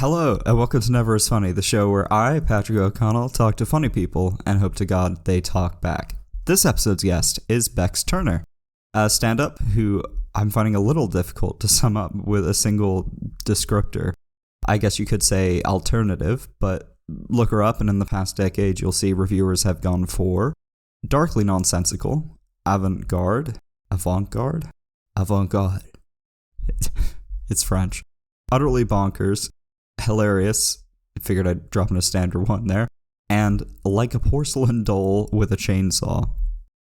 Hello, and welcome to Never Is Funny, the show where I, Patrick O'Connell, talk to funny people and hope to God they talk back. This episode's guest is Bex Turner, a stand-up who I'm finding a little difficult to sum up with a single descriptor. I guess you could say alternative, but look her up and in the past decade you'll see reviewers have gone for darkly nonsensical, avant-garde. It's French. Utterly bonkers, hilarious, figured I'd drop in a standard one there, and like a porcelain doll with a chainsaw.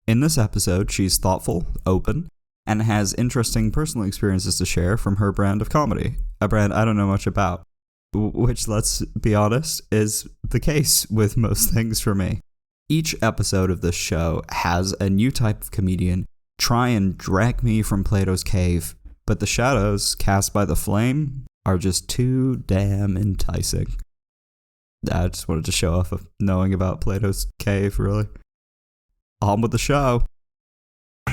In this episode, she's thoughtful, open, and has interesting personal experiences to share from her brand of comedy, a brand I don't know much about, which, let's be honest, is the case with most things for me. Each episode of this show has a new type of comedian try and drag me from Plato's cave, but the shadows cast by the flame are just too damn enticing. I just wanted to show off of knowing about Plato's cave, really. On with the show.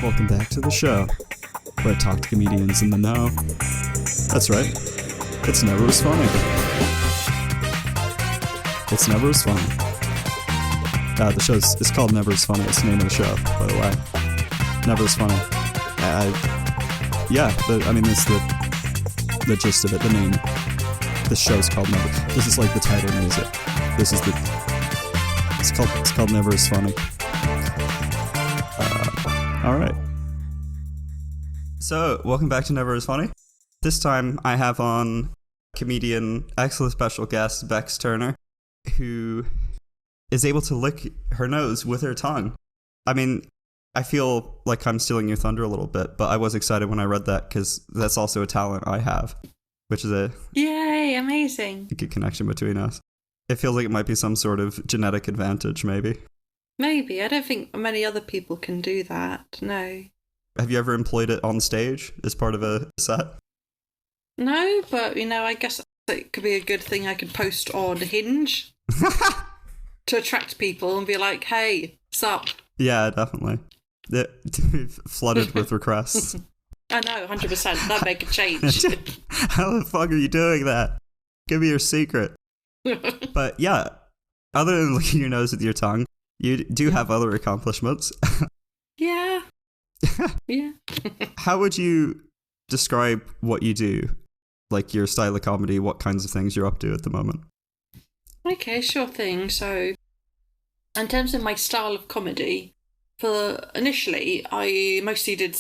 Welcome back to the show, where I talk to comedians in the know. That's right. It's Never As Funny. It's Never As Funny. The show's it's called Never As Funny. It's the name of the show, by the way. Never As Funny. It's the gist of it, the name. The show's called Never. This is like the title music. It's called Never As Funny. Alright. So, welcome back to Never As Funny. This time I have on comedian, excellent special guest, Bex Turner, who is able to lick her nose with her tongue. I mean, I feel like I'm stealing your thunder a little bit, but I was excited when I read that because that's also a talent I have, which is a yay, amazing, good connection between us. It feels like it might be some sort of genetic advantage, maybe. Maybe. I don't think many other people can do that, no. Have you ever employed it on stage as part of a set? No, but, I guess it could be a good thing I could post on Hinge to attract people and be like, hey, sup? Yeah, definitely. Flooded with requests. I know, 100%. That'd make a change. How the fuck are you doing that? Give me your secret. But yeah, other than licking your nose with your tongue, you do have other accomplishments. Yeah. Yeah. How would you describe what you do? Like your style of comedy, what kinds of things you're up to at the moment? Okay, sure thing. So, in terms of my style of comedy, initially, I mostly did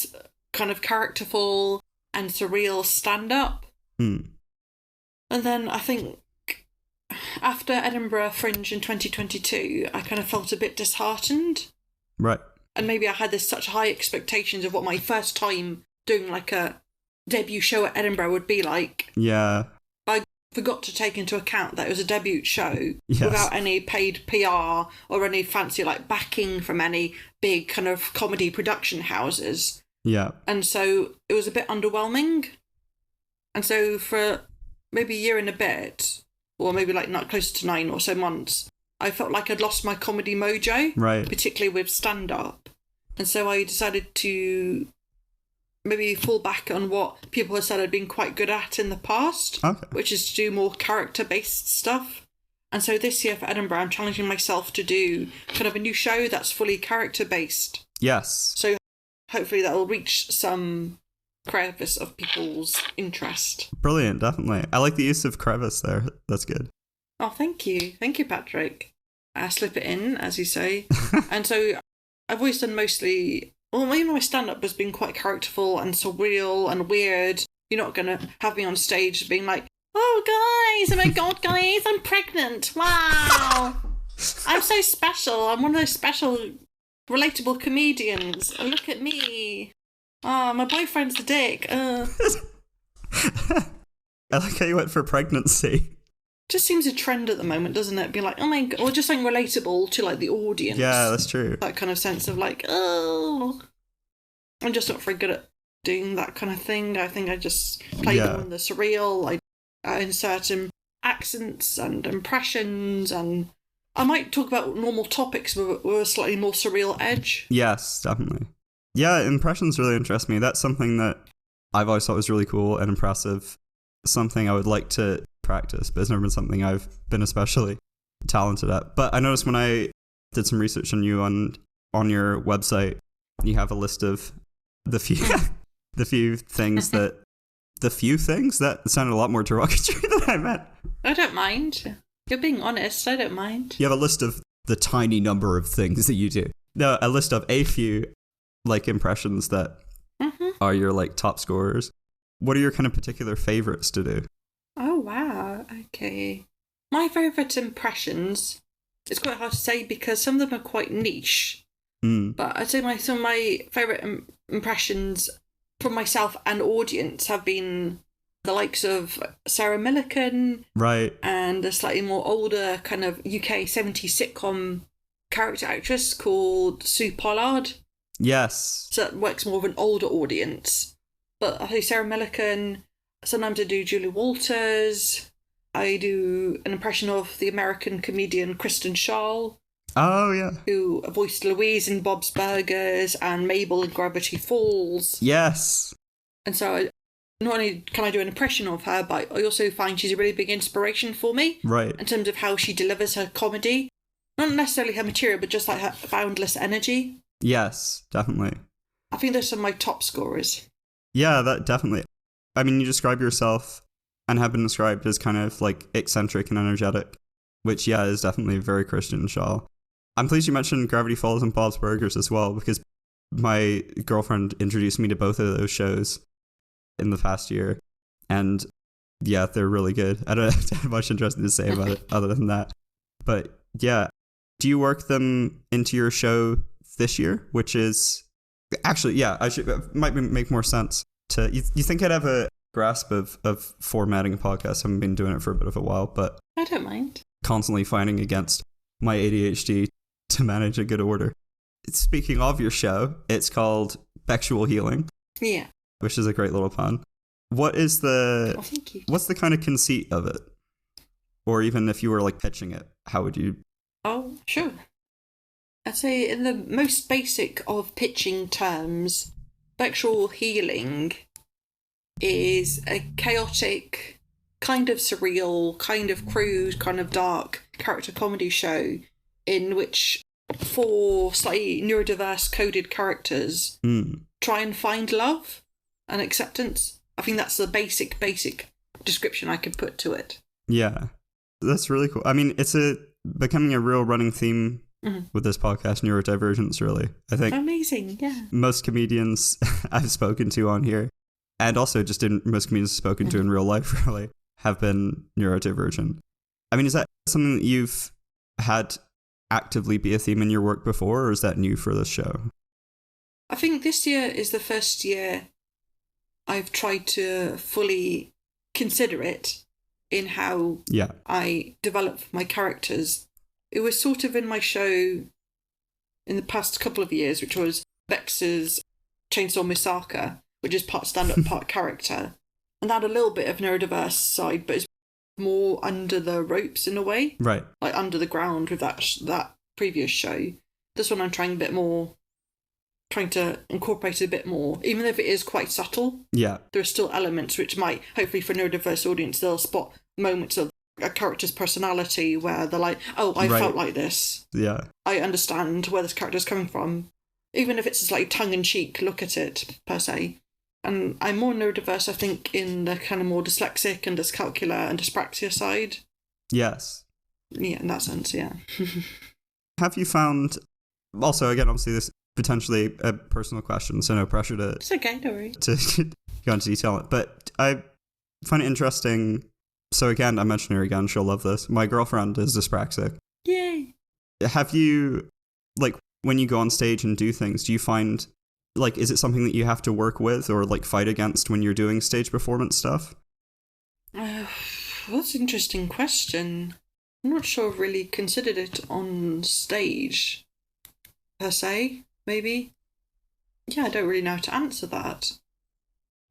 kind of characterful and surreal stand-up. Mm. And then I think after Edinburgh Fringe in 2022, I kind of felt a bit disheartened. Right. And maybe I had such high expectations of what my first time doing like a debut show at Edinburgh would be like. Yeah. I forgot to take into account that it was a debut show. Yes. Without any paid PR or any fancy like backing from any big kind of comedy production houses. Yeah. And so it was a bit underwhelming. And so for maybe a year and a bit, or maybe like not close to 9 or so months, I felt like I'd lost my comedy mojo, right, particularly with stand-up. And so I decided to maybe fall back on what people have said I'd been quite good at in the past, okay, which is to do more character-based stuff. And so this year for Edinburgh, I'm challenging myself to do kind of a new show that's fully character-based. Yes. So hopefully that will reach some crevice of people's interest. Brilliant, definitely. I like the use of crevice there. That's good. Oh, thank you. Thank you, Patrick. I slip it in, as you say. And so I've always done mostly... Well, even my stand-up has been quite characterful and surreal and weird. You're not going to have me on stage being like, oh, guys, oh my God, guys, I'm pregnant. Wow. I'm so special. I'm one of those special, relatable comedians. Oh, look at me. Oh, my boyfriend's a dick. I like how you went for pregnancy. Just seems a trend at the moment, doesn't it? Be like, oh my God, or just something relatable to like the audience. Yeah, that's true. That kind of sense of like, oh, I'm just not very good at doing that kind of thing. I think I just play more in the surreal. I insert accents and impressions, and I might talk about normal topics with a slightly more surreal edge. Yes, definitely. Yeah, impressions really interest me. That's something that I've always thought was really cool and impressive. Something I would like to practice, but it's never been something I've been especially talented at. But I noticed when I did some research on you on your website, you have a list of the few the few things that sounded a lot more derogatory than I meant. I don't mind. You're being honest. I don't mind. You have a list of the tiny number of things that you do. No, a list of a few like impressions that are your like top scorers. What are your kind of particular favorites to do? Oh wow. Okay. My favorite impressions. It's quite hard to say because some of them are quite niche. But I'd say some of my favourite impressions from myself and audience have been the likes of Sarah Millican. Right. And a slightly more older kind of UK 70s sitcom character actress called Sue Pollard. Yes. So that works more of an older audience. But I do Sarah Millican. Sometimes I do Julie Walters. I do an impression of the American comedian Kristen Schaal. Oh, yeah. Who voiced Louise in Bob's Burgers and Mabel in Gravity Falls. Yes. And so not only can I do an impression of her, but I also find she's a really big inspiration for me. Right. In terms of how she delivers her comedy. Not necessarily her material, but just like her boundless energy. Yes, definitely. I think those are my top scorers. Yeah, that definitely. I mean, you describe yourself and have been described as kind of like eccentric and energetic, which, yeah, is definitely very Kristen Schaal. I'm pleased you mentioned Gravity Falls and Bob's Burgers as well, because my girlfriend introduced me to both of those shows in the past year. And yeah, they're really good. I don't have much interesting to say about it other than that. But yeah, do you work them into your show this year? Which is actually, yeah, might make more sense to you think I'd have a grasp of formatting a podcast. I haven't been doing it for a bit of a while, but I don't mind. Constantly fighting against my ADHD to manage a good order. Speaking of your show, it's called Bexual Healing. Yeah. Which is a great little pun. What is the... Oh, thank you. What's the kind of conceit of it? Or even if you were like pitching it, how would you... Oh, sure. I'd say in the most basic of pitching terms, Bexual Healing is a chaotic, kind of surreal, kind of crude, kind of dark character comedy show in which 4 slightly neurodiverse coded characters try and find love and acceptance. I think that's the basic description I could put to it. Yeah, that's really cool. I mean, it's becoming a real running theme with this podcast, neurodivergence, really. I think amazing, yeah. Most comedians I've spoken to on here, and also just most comedians I've spoken to in real life, really, have been neurodivergent. I mean, is that something that you've had actively be a theme in your work before, or is that new for this show? I think this year is the first year I've tried to fully consider it in how I develop my characters. It was sort of in my show in the past couple of years, which was Bex's Chainsaw Misaka, which is part stand-up, part character. And that had a little bit of neurodiverse side, but it's more under the ropes in a way. Right. Like under the ground with that previous show. This one I'm trying to incorporate it a bit more, even if it is quite subtle. Yeah. There are still elements which might, hopefully for a neurodiverse audience, they'll spot moments of a character's personality where they're like, oh, I felt like this. Yeah. I understand where this character's coming from. Even if it's a slightly tongue-in-cheek look at it, per se. And I'm more neurodiverse, I think, in the kind of more dyslexic and dyscalculia and dyspraxia side. Yes. Yeah, in that sense, yeah. Have you found... Also, again, obviously, this potentially a personal question, so no pressure to... It's okay, don't worry. To go into detail on it. But I find it interesting... So again, I mentioned her again, she'll love this. My girlfriend is dyspraxic. Yay! Have you... Like, when you go on stage and do things, do you find... Like, is it something that you have to work with or, like, fight against when you're doing stage performance stuff? That's an interesting question. I'm not sure I've really considered it on stage, per se, maybe. Yeah, I don't really know how to answer that.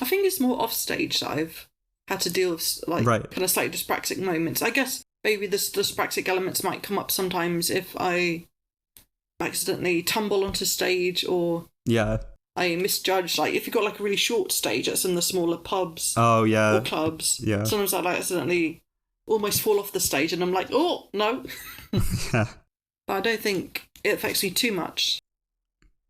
I think it's more off stage that I've had to deal with, like, kind of slightly dyspraxic moments. I guess maybe the dyspraxic elements might come up sometimes if I accidentally tumble onto stage or... Yeah. I misjudge, like, if you've got, like, a really short stage at some of the smaller pubs or clubs, sometimes I, like, accidentally almost fall off the stage, and I'm like, oh, no. Yeah. But I don't think it affects me too much.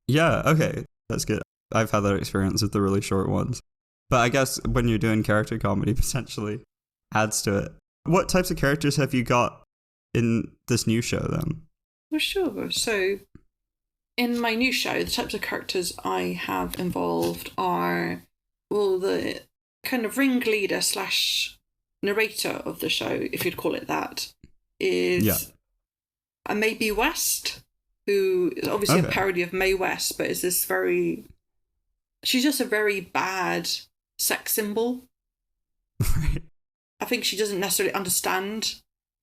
Yeah, okay. That's good. I've had that experience with the really short ones. But I guess when you're doing character comedy, potentially adds to it. What types of characters have you got in this new show, then? Well, sure. So, in my new show, the types of characters I have involved are, well, the kind of ringleader / narrator of the show, if you'd call it that, is a Maybe West, who is obviously a parody of Mae West, but is this very... She's just a very bad sex symbol. Right. I think she doesn't necessarily understand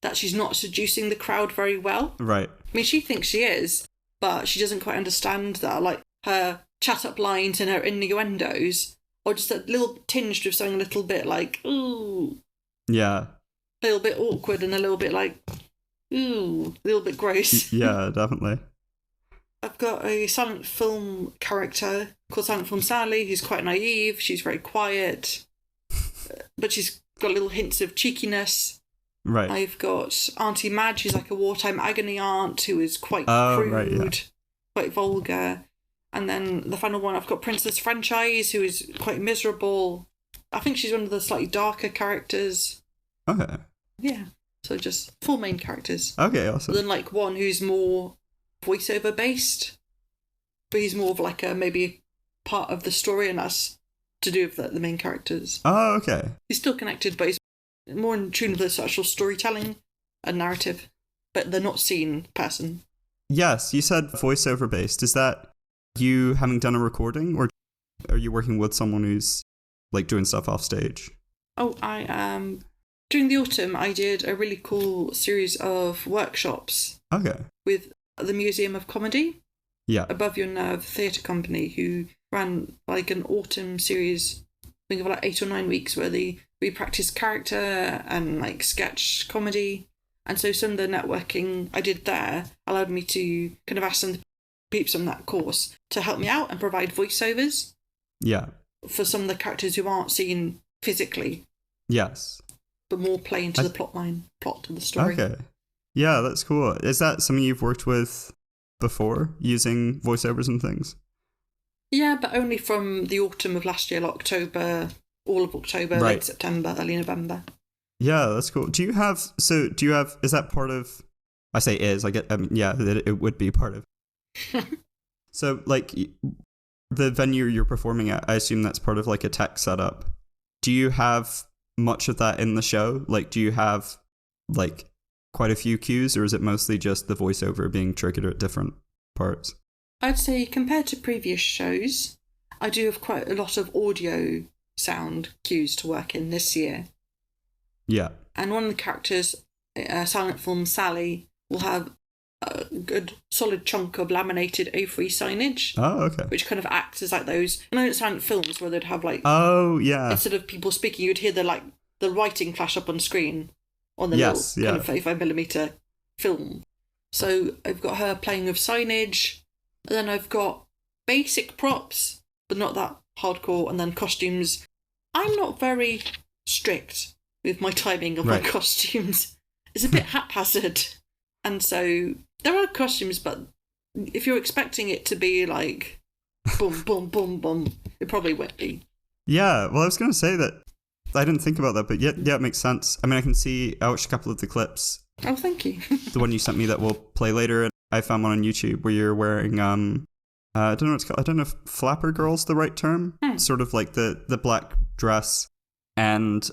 that she's not seducing the crowd very well. Right. I mean, she thinks she is, but she doesn't quite understand that. Like, her chat-up lines and her innuendos are just a little tinged with something a little bit like, ooh. Yeah. A little bit awkward and a little bit like, ooh, a little bit gross. Yeah, definitely. I've got a silent film character called Silent Film Sally, who's quite naive. She's very quiet, but she's got little hints of cheekiness. Right. I've got Auntie Madge, who's like a wartime agony aunt, who is quite crude, right, yeah. quite vulgar. And then the final one, I've got Princess Franchise, who is quite miserable. I think she's one of the slightly darker characters. Okay. Yeah. So just 4 main characters. Okay, awesome. Then like one who's more voiceover based, but he's more of like a maybe part of the story, and that's to do with the main characters. Oh, okay. He's still connected, but he's more in tune with the actual storytelling and narrative, but they're not seen person. Yes, you said voiceover based. Is that you having done a recording, or are you working with someone who's like doing stuff off stage? Oh, during the autumn, I did a really cool series of workshops. Okay. With the Museum of Comedy. Yeah. Above Your Nerve Theatre Company, who ran like an autumn series, I think of like 8 or 9 weeks, where we practiced character and like sketch comedy. And so some of the networking I did there allowed me to kind of ask some peeps on that course to help me out and provide voiceovers. Yeah. For some of the characters who aren't seen physically. Yes. But more play into the plot of the story. Okay. Yeah, that's cool. Is that something you've worked with before, using voiceovers and things? Yeah, but only from the autumn of last year, October, all of October, right. Late September, early November. Yeah, that's cool. Is that part of, I say is, it would be part of. So, like, the venue you're performing at, I assume that's part of, like, a tech setup. Do you have much of that in the show? Like, do you have, like, quite a few cues, or is it mostly just the voiceover being triggered at different parts? I'd say compared to previous shows, I do have quite a lot of audio sound cues to work in this year. Yeah. And one of the characters, Silent Film Sally, will have a good solid chunk of laminated A3 signage. Oh, okay. Which kind of acts as like those, silent films where they'd have like... Oh, yeah. Instead of people speaking, you'd hear the writing flash up on screen. On the little kind of 35mm film. So I've got her playing with signage, and then I've got basic props, but not that hardcore, and then costumes. I'm not very strict with my timing of my costumes. It's a bit haphazard. And so there are costumes, but if you're expecting it to be like boom, boom, boom, boom, it probably won't be. Yeah, well, I was going to say that I didn't think about that, but yeah, it makes sense. I mean, I watched a couple of the clips. Oh, thank you. The one you sent me that we'll play later, and I found one on YouTube where you're wearing, I don't know what it's called. I don't know if flapper girl's the right term. Sort of like the black dress, and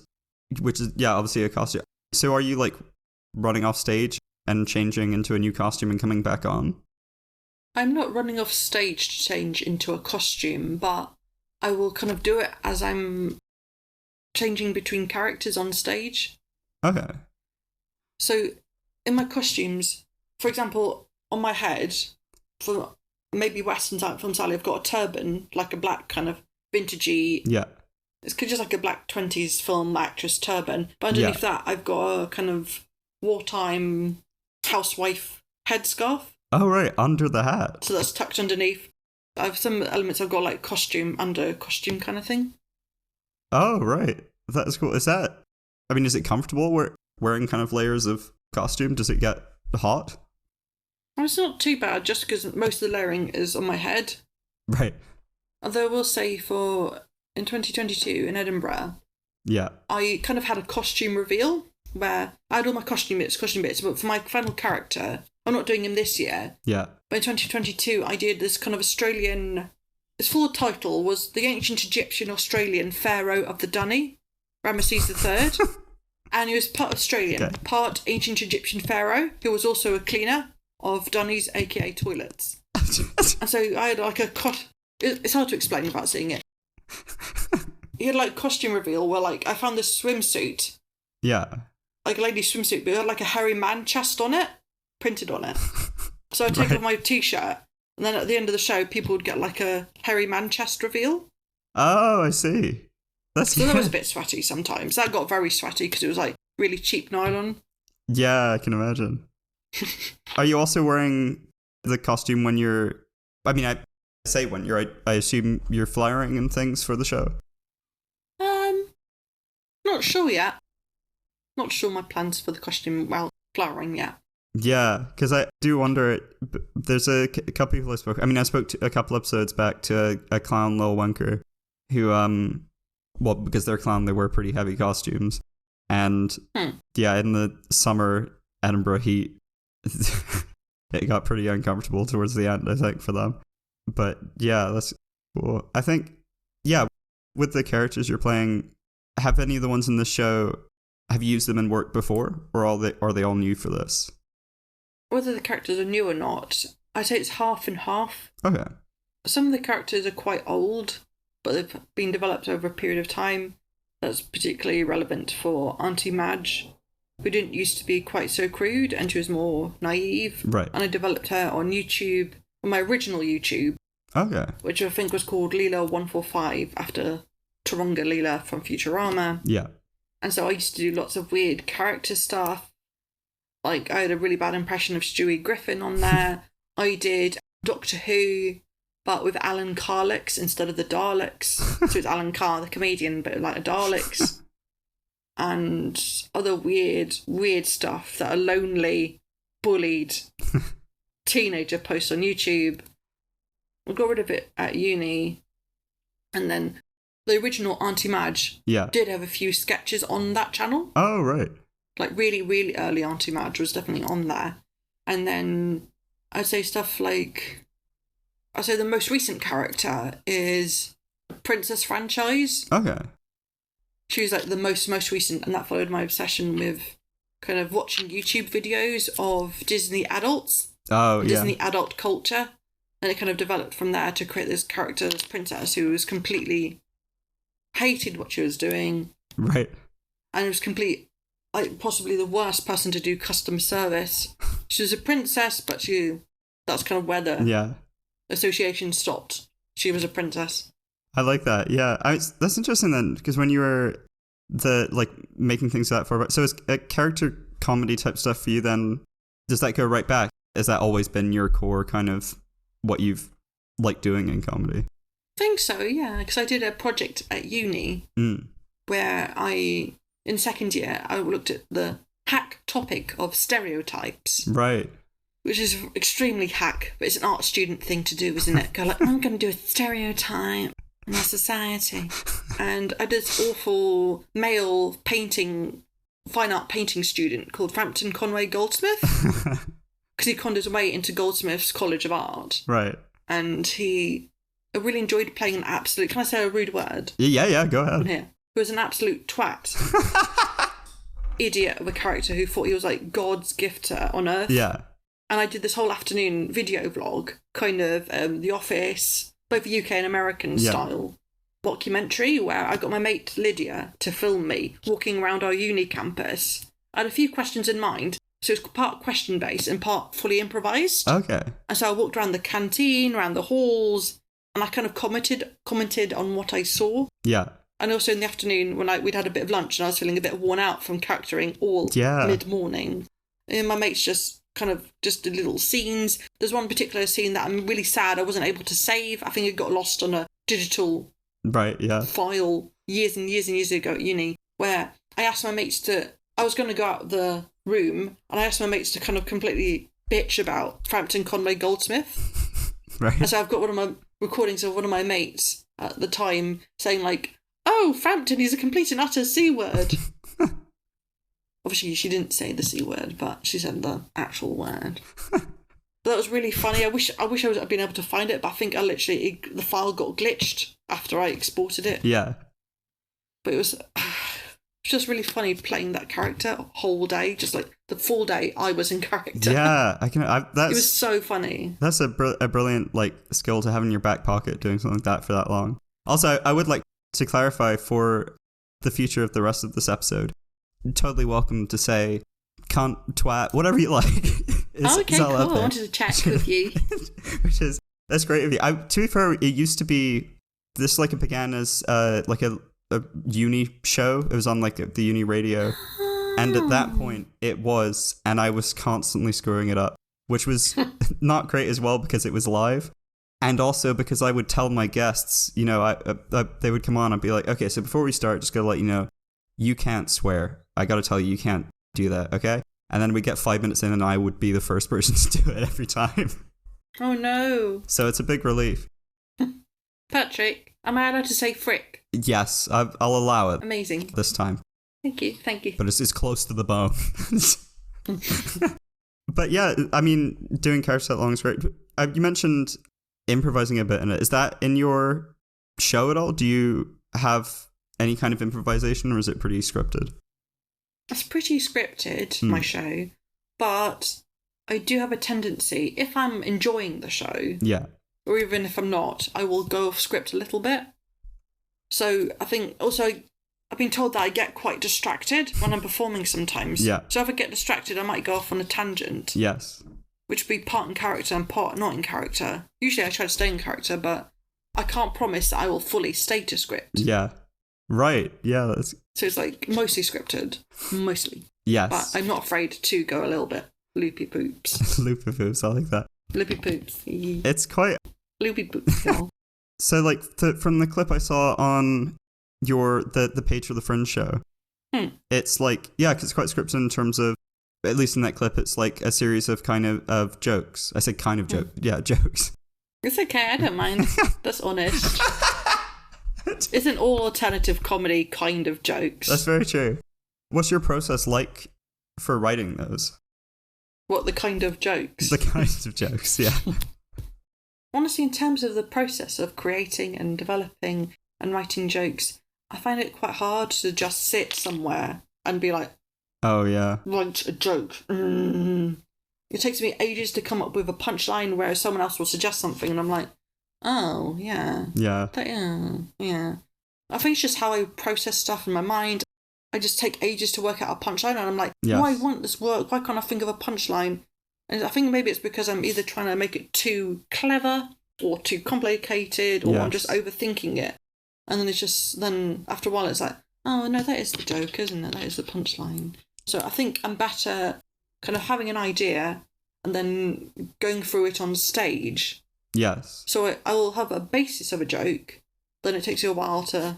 which is, obviously a costume. So are you like running off stage and changing into a new costume and coming back on? I'm not running off stage to change into a costume, but I will kind of do it as I'm changing between characters on stage. Okay. So in my costumes, for example, on my head, for maybe Western Film Sally, I've got a turban, like a black kind of vintagey. Yeah. It's just like a black 20s film actress turban. But underneath that, I've got a kind of wartime housewife headscarf. Oh, right. Under the hat. So that's tucked underneath. I have some elements I've got like costume under costume kind of thing. Oh, right. That's cool. Is it comfortable? wearing kind of layers of costume? Does it get hot? Well, it's not too bad, just because most of the layering is on my head. Right. Although I will say in 2022 in Edinburgh, Yeah. I kind of had a costume reveal where I had all my costume bits, but for my final character, I'm not doing him this year. Yeah. But in 2022, I did this kind of Australian. Its full title was The Ancient Egyptian Australian Pharaoh of the Dunny, Ramesses III. And he was part Australian, part ancient Egyptian pharaoh, who was also a cleaner of dunnies, aka toilets. And so I had like it's hard to explain without seeing it. He had like costume reveal where like I found this swimsuit. Yeah. Like a lady's swimsuit, but it had like a hairy man chest on it, printed on it. So I'd take off my t-shirt, and then at the end of the show, people would get like a hairy man chest reveal. Oh, I see. So that was a bit sweaty sometimes. That got very sweaty because it was like really cheap nylon. Yeah, I can imagine. Are you also wearing the costume when you're... I mean, I say when you're... I assume you're flyering and things for the show? Not sure yet. Not sure my plans for the costume while flowering yet. Yeah, because I do wonder... There's a couple people I spoke... I mean, I spoke to a couple episodes back to a clown, Lil Wunker, who... Well, because they're clown, they wear pretty heavy costumes. And yeah, in the summer Edinburgh heat, it got pretty uncomfortable towards the end, I think, for them. But yeah, that's cool. I think, yeah, with the characters you're playing, have any of the ones in this show, have you used them in work before? Or are they all new for this? Whether the characters are new or not, I'd say it's half and half. Okay. Some of the characters are quite old, but they've been developed over a period of time. That's particularly relevant for Auntie Madge, who didn't used to be quite so crude, and she was more naive. Right. And I developed her on YouTube, on my original YouTube. Okay. Which I think was called Leela145, after Taronga Leela from Futurama. Yeah. And so I used to do lots of weird character stuff. Like, I had a really bad impression of Stewie Griffin on there. I did Doctor Who, but with Alan Carlix instead of the Daleks. So it's Alan Carr, the comedian, but like a Daleks. And other weird stuff that a lonely, bullied teenager posts on YouTube. I got rid of it at uni. And then the original Auntie Madge did have a few sketches on that channel. Oh, right. Like really, really early Auntie Madge was definitely on there. And then I'd say stuff like... I'd say the most recent character is Princess Franchise. Okay. She was like the most recent, and that followed my obsession with kind of watching YouTube videos of Disney adults. Oh, yeah. Disney adult culture. And it kind of developed from there to create this character, this princess, who was completely hated what she was doing. Right. And was like possibly the worst person to do customer service. She was a princess, but that's kind of where the association stopped. She was a princess. I like that. Yeah, that's interesting then, because when you were making things that far back, so it's a character comedy type stuff for you. Then does that go right back? Has that always been your core kind of what you've liked doing in comedy? I think so. Yeah, because I did a project at uni where in second year I looked at the hack topic of stereotypes. Right. Which is extremely hack, but it's an art student thing to do, isn't it? Go like, I'm going to do a stereotype in our society. And I did this awful male fine art painting student called Frampton Conway Goldsmith. Because he conned his way into Goldsmith's College of Art. Right. And I really enjoyed playing an absolute... Can I say a rude word? Yeah, go ahead. Yeah. He was an absolute twat. Idiot of a character who thought he was like God's gift on Earth. Yeah. And I did this whole afternoon video vlog, kind of The Office, both UK and American style documentary, where I got my mate Lydia to film me walking around our uni campus. I had a few questions in mind, so it's part question-based and part fully improvised. Okay. And so I walked around the canteen, around the halls, and I kind of commented on what I saw. Yeah. And also in the afternoon, when we'd had a bit of lunch and I was feeling a bit worn out from charactering all mid-morning, and my mates just did little scenes. There's one particular scene that I'm really sad I wasn't able to save. I think it got lost on a digital file years and years and years ago at uni, where I asked my mates to I was going to go out the room and I asked my mates to kind of completely bitch about Frampton Conway Goldsmith. Right. And so I've got one of my recordings of one of my mates at the time saying like, "Oh, Frampton, he's a complete and utter C word." Obviously, she didn't say the C word, but she said the actual word. But that was really funny. I wish I'd been able to find it, but I think the file got glitched after I exported it. Yeah. But it was just really funny playing that character a whole day, just like the full day I was in character. Yeah, it was so funny. That's a brilliant like skill to have in your back pocket, doing something like that for that long. Also, I would like to clarify for the future of the rest of this episode. Totally welcome to say cunt, twat, whatever you like. Okay, cool. I wanted to chat with you. That's great of you. To be fair, it used to be this like it began as like a uni show. It was on like the uni radio, and at that point it was, and I was constantly screwing it up, which was not great as well because it was live, and also because I would tell my guests, you know, they would come on and be like, okay, so before we start, just gotta let you know, you can't swear. I gotta tell you can't do that, okay? And then we get 5 minutes in and I would be the first person to do it every time. Oh no. So it's a big relief. Patrick, am I allowed to say frick? Yes, I'll allow it. Amazing. This time. Thank you. But it's close to the bone. But yeah, I mean, doing character that long is great. You mentioned improvising a bit in it. Is that in your show at all? Do you have any kind of improvisation, or is it pretty scripted? It's pretty scripted, my show, but I do have a tendency, if I'm enjoying the show, or even if I'm not, I will go off script a little bit. So I think also I've been told that I get quite distracted when I'm performing sometimes. Yeah. So if I get distracted, I might go off on a tangent. Yes. Which would be part in character and part not in character. Usually I try to stay in character, but I can't promise that I will fully stay to script. Yeah. Right. Yeah. So it's like mostly scripted. Mostly. Yes. But I'm not afraid to go a little bit loopy poops. Loopy poops. I like that. Loopy poops. It's quite loopy poops. Y'all. So like from the clip I saw on the page for the Fringe show, it's like, yeah, because it's quite scripted in terms of, at least in that clip, it's like a series of kind of jokes. I said kind of joke. Yeah, jokes. It's okay. I don't mind. That's honest. Isn't all alternative comedy kind of jokes? That's very true. What's your process like for writing those? What, the kind of jokes? The kinds of jokes, yeah. Honestly, in terms of the process of creating and developing and writing jokes, I find it quite hard to just sit somewhere and be like, oh, yeah. Write a joke. It takes me ages to come up with a punchline where someone else will suggest something and I'm like, oh, yeah. Yeah. Yeah. I think it's just how I process stuff in my mind. I just take ages to work out a punchline and I'm like, why won't this work? Why can't I think of a punchline? And I think maybe it's because I'm either trying to make it too clever or too complicated or I'm just overthinking it. And then it's just, then after a while it's like, oh, no, that is the joke, isn't it? That is the punchline. So I think I'm better kind of having an idea and then going through it on stage. Yes. So I will have a basis of a joke, then it takes you a while to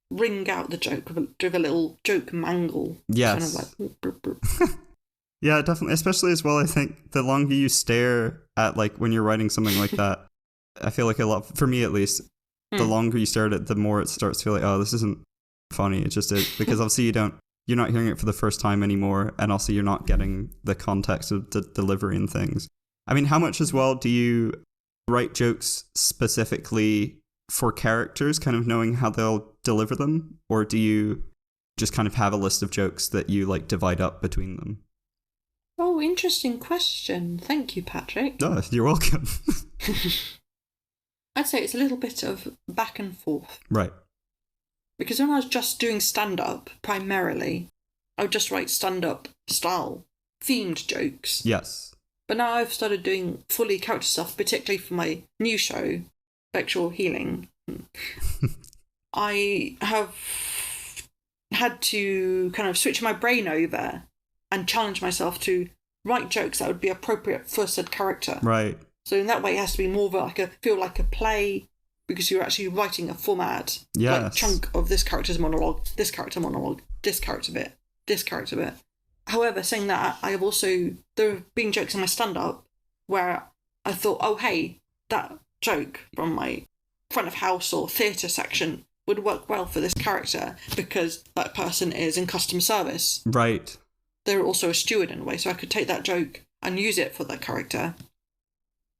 ring out the joke with a little joke mangle. Yes. Kind of like, burp, burp, burp. Yeah, definitely. Especially as well, I think the longer you stare at, like, when you're writing something like that, I feel like a lot, for me at least, the longer you stare at it, the more it starts to feel like, oh, this isn't funny. It just is. Because obviously you're not hearing it for the first time anymore, and also you're not getting the context of the delivery and things. I mean, how much as well do you write jokes specifically for characters, kind of knowing how they'll deliver them? Or do you just kind of have a list of jokes that you, like, divide up between them? Oh, interesting question. Thank you, Patrick. Oh, you're welcome. I'd say it's a little bit of back and forth. Right. Because when I was just doing stand-up, primarily, I would just write stand-up style, themed jokes. Yes. But now I've started doing fully character stuff, particularly for my new show, Bexual Healing. I have had to kind of switch my brain over and challenge myself to write jokes that would be appropriate for said character. Right. So in that way, it has to be more of feel like a play, because you're actually writing a format, like chunk of this character's monologue, this character bit. this character bit. However, saying that, I have also, there have been jokes in my stand-up where I thought, oh, hey, that joke from my front of house or theatre section would work well for this character because that person is in customer service. Right. They're also a steward in a way, so I could take that joke and use it for that character.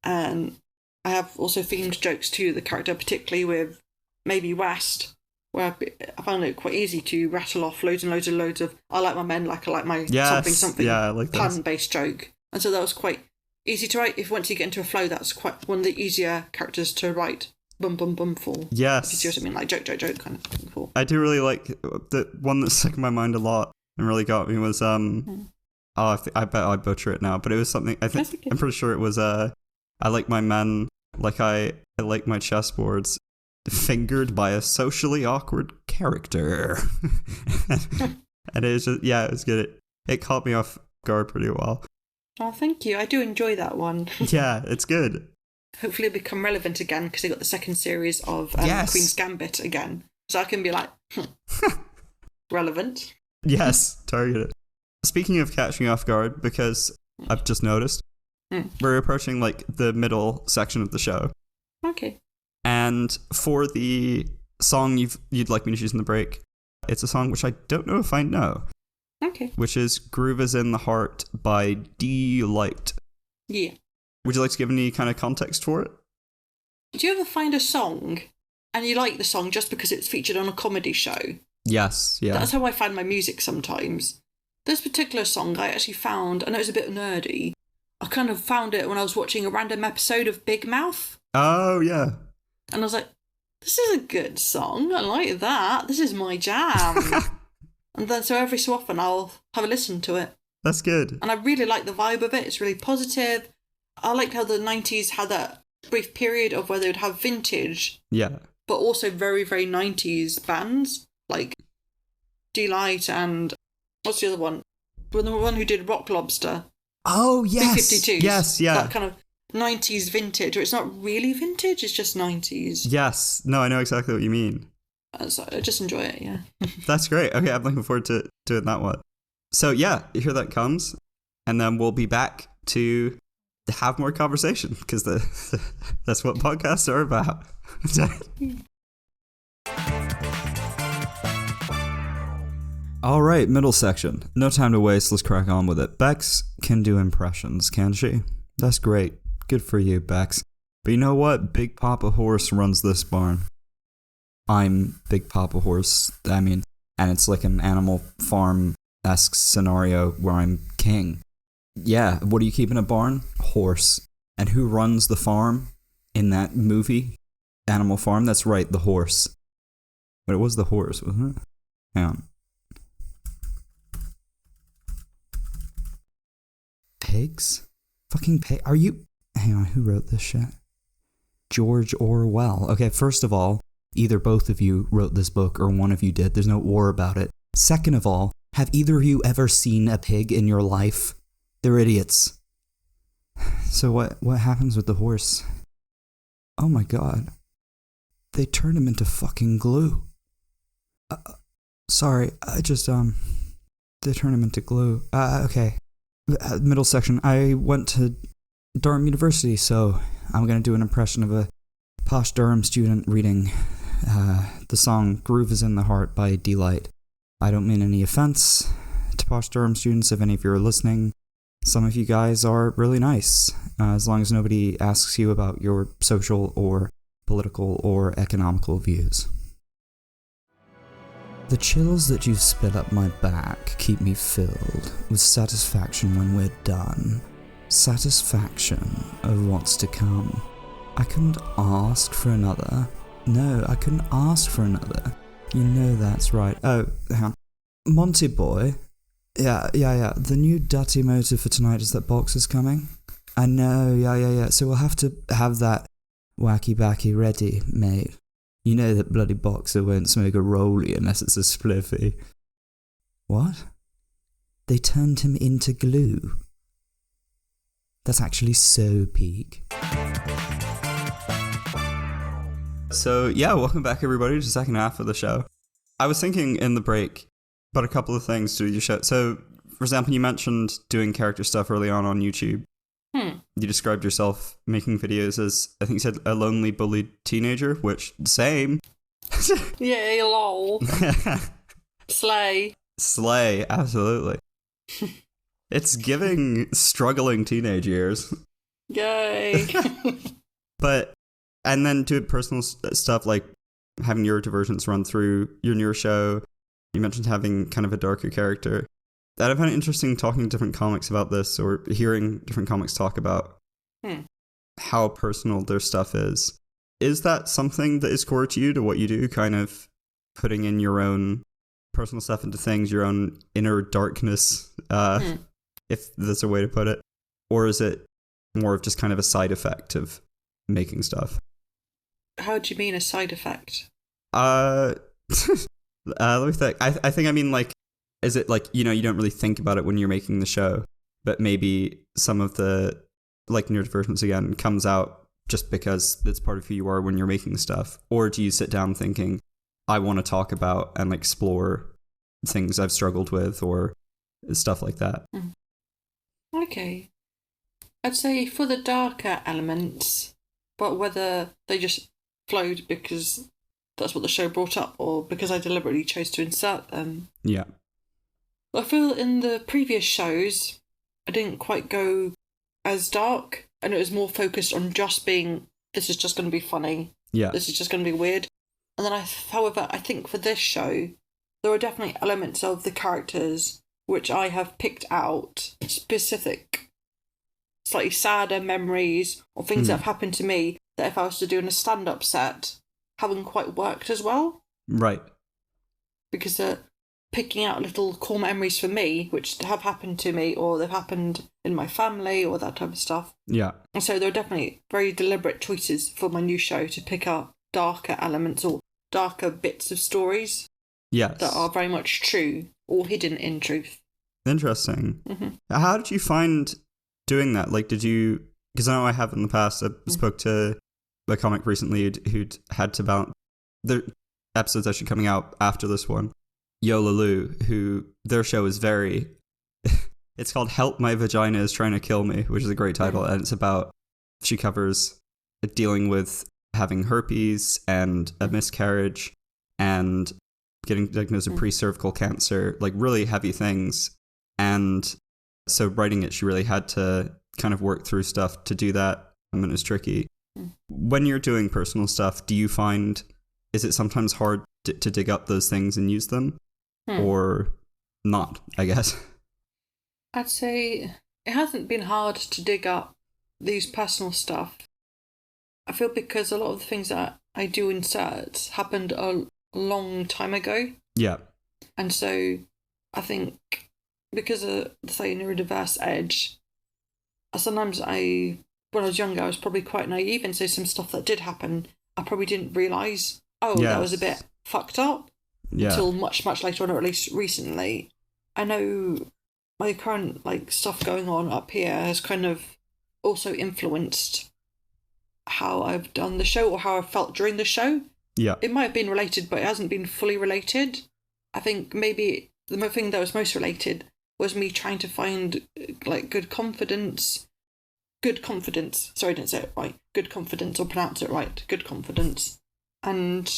And I have also themed jokes to the character, particularly with maybe West, where I found it quite easy to rattle off loads and loads of I like my men like I like my something like pun-based joke. And so that was quite easy to write. If once you get into a flow, that's quite one of the easier characters to write bum bum bum for. Yes. If you see what I mean, like joke kind of thing for. I do really like the one that stuck in my mind a lot and really got me was I bet I butcher it now, but it was something I'm pretty sure it was I like my men like I like my chessboards fingered by a socially awkward character. And it was just, yeah, it was good. It caught me off guard pretty well. Oh, thank you. I do enjoy that one. Yeah, it's good. Hopefully it'll become relevant again because they got the second series of Queen's Gambit again. So I can be like, relevant. Yes, targeted. Speaking of catching off guard, because I've just noticed, we're approaching like the middle section of the show. Okay. And for the song you'd like me to choose in the break, it's a song which I don't know if I know. Okay. Which is Groove is in the Heart by Delight. Yeah. Would you like to give any kind of context for it? Do you ever find a song and you like the song just because it's featured on a comedy show? Yes, yeah. That's how I find my music sometimes. This particular song I actually found, I know it's a bit nerdy, I kind of found it when I was watching a random episode of Big Mouth. Oh, yeah. And I was like, this is a good song. I like that. This is my jam. And then so every so often I'll have a listen to it. That's good. And I really like the vibe of it. It's really positive. I liked how the 90s had that brief period of where they would have vintage. Yeah. But also very, very 90s bands. Like Delight and what's the other one? The one who did Rock Lobster. Oh, yes. B-52s. Yes, yeah. That kind of 90s vintage, or it's not really vintage, it's just 90s. Yes. No, I know exactly what you mean. So I just enjoy it, yeah. That's great. Okay, I'm looking forward to doing that one. So yeah, here that comes. And then we'll be back to have more conversation, because that's what podcasts are about. All right, middle section. No time to waste. Let's crack on with it. Bex can do impressions, can she? That's great. Good for you, Bex. But you know what? Big Papa Horse runs this barn. I'm Big Papa Horse. And it's like an Animal Farm-esque scenario where I'm king. Yeah, what do you keep in a barn? Horse. And who runs the farm in that movie? Animal Farm? That's right, the horse. But it was the horse, wasn't it? Hang on. Pigs? Fucking pig? Are you... Hang on, who wrote this shit? George Orwell. Okay, first of all, either both of you wrote this book or one of you did. There's no war about it. Second of all, have either of you ever seen a pig in your life? They're idiots. So what happens with the horse? Oh my god. They turned him into fucking glue. Sorry, I just, they turned him into glue. Okay. Middle section. I went to Durham University, so I'm going to do an impression of a posh Durham student reading the song Groove is in the Heart by Delight. I don't mean any offense to posh Durham students if any of you are listening. Some of you guys are really nice, as long as nobody asks you about your social or political or economical views. The chills that you spit up my back keep me filled with satisfaction when we're done. Satisfaction of what's to come. I couldn't ask for another. No, I couldn't ask for another. You know that's right. Oh, hang on. Monty boy. Yeah. The new dirty motive for tonight is that Box is coming. I know, yeah. So we'll have to have that wacky backy ready, mate. You know that bloody Boxer won't smoke a rollie unless it's a spliffy. What? They turned him into glue. That's actually so peak. So yeah, welcome back everybody to the second half of the show. I was thinking in the break But a couple of things to your show. So, for example, you mentioned doing character stuff early on YouTube. You described yourself making videos as, I think you said, a lonely, bullied teenager, which, same. Yeah, lol. Slay. Slay, absolutely. It's giving struggling teenage years. Yay. But, and then do personal stuff like having neurodivergence run through your newer show. You mentioned having kind of a darker character. That I find it interesting talking to different comics about this, or hearing different comics talk about how personal their stuff is. Is that something that is core to you, to what you do, kind of putting in your own personal stuff into things, your own inner darkness, if there's a way to put it? Or is it more of just kind of a side effect of making stuff? How do you mean a side effect? Let me think. I think I mean, like, is it like, you don't really think about it when you're making the show, but maybe some of the, like, neurodivergence again comes out just because it's part of who you are when you're making stuff? Or do you sit down thinking, I want to talk about and explore things I've struggled with or stuff like that? Okay. I'd say for the darker elements, but whether they just flowed because that's what the show brought up or because I deliberately chose to insert them. Yeah. I feel in the previous shows, I didn't quite go as dark, and it was more focused on just being, this is just going to be funny. Yeah. This is just going to be weird. And then however, I think for this show, there are definitely elements of the characters which I have picked out, specific, slightly sadder memories or things that have happened to me that if I was to do in a stand-up set, haven't quite worked as well. Right. Because picking out little core memories for me, which have happened to me, or they've happened in my family, or that type of stuff. Yeah. And so there are definitely very deliberate choices for my new show to pick up darker elements or darker bits of stories. Yes. That are very much true or hidden in truth. Interesting. How did you find doing that? Like, did you... Because I know I have in the past, I spoke to a comic recently who'd had to balance... The episode's actually coming out after this one. Yola Lu, who their show is very... It's called Help My Vagina Is Trying to Kill Me, which is a great title. And it's about... She covers dealing with having herpes and a miscarriage and getting diagnosed with pre-cervical cancer, like really heavy things. And so writing it, she really had to kind of work through stuff to do that. I mean, it's tricky. When you're doing personal stuff, do you find... Is it sometimes hard to dig up those things and use them? Or not, I guess? I'd say it hasn't been hard to dig up these personal stuff. I feel because a lot of the things that I do insert happened a long time ago. Yeah. And so I think because of, say, neurodiverse edge, sometimes when I was younger, I was probably quite naive, and so some stuff that did happen, I probably didn't realise, that was a bit fucked up until much, much later on, or at least recently. I know my current stuff going on up here has kind of also influenced how I've done the show or how I felt during the show. Yeah. It might have been related, but it hasn't been fully related. I think maybe the thing that was most related was me trying to find good confidence. Sorry, I didn't say it right. Good confidence, or pronounce it right. Good confidence. And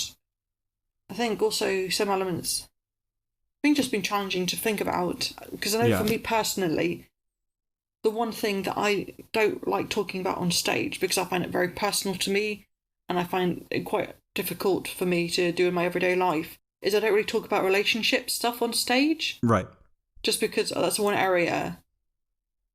I think also some elements I think just been challenging to think about, because I know for me personally, the one thing that I don't like talking about on stage, because I find it very personal to me and I find it quite difficult for me to do in my everyday life, is I don't really talk about relationship stuff on stage. Right. Just because that's one area.